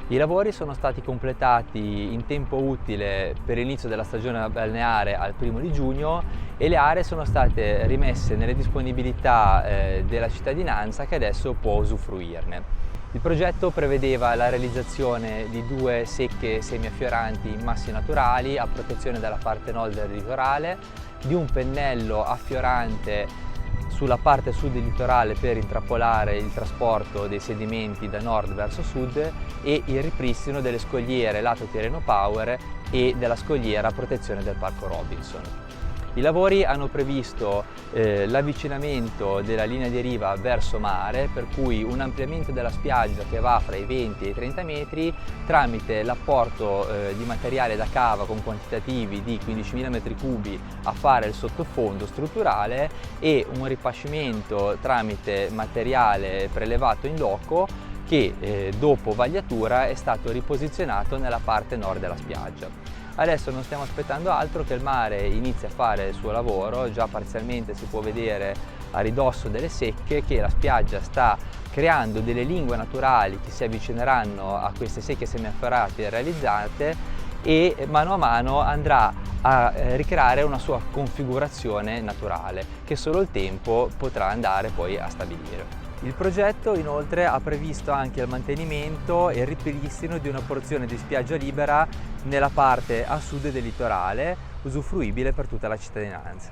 I lavori sono stati completati in tempo utile per l'inizio della stagione balneare al 1° di giugno e le aree sono state rimesse nelle disponibilità della cittadinanza, che adesso può usufruirne. Il progetto prevedeva la realizzazione di 2 secche semiaffioranti in massi naturali a protezione della parte nord del litorale, di un pennello affiorante sulla parte sud del litorale per intrappolare il trasporto dei sedimenti da nord verso sud e il ripristino delle scogliere lato Tirreno Power e della scogliera a protezione del Parco Robinson. I lavori hanno previsto l'avvicinamento della linea di riva verso mare, per cui un ampliamento della spiaggia che va fra i 20 e i 30 metri tramite l'apporto di materiale da cava con quantitativi di 15.000 m3 a fare il sottofondo strutturale e un ripascimento tramite materiale prelevato in loco che dopo vagliatura è stato riposizionato nella parte nord della spiaggia. Adesso non stiamo aspettando altro che il mare inizi a fare il suo lavoro. Già parzialmente si può vedere a ridosso delle secche che la spiaggia sta creando delle lingue naturali che si avvicineranno a queste secche semiaffiorate realizzate e mano a mano andrà a ricreare una sua configurazione naturale che solo il tempo potrà andare poi a stabilire. Il progetto inoltre ha previsto anche il mantenimento e il ripristino di una porzione di spiaggia libera nella parte a sud del litorale, usufruibile per tutta la cittadinanza.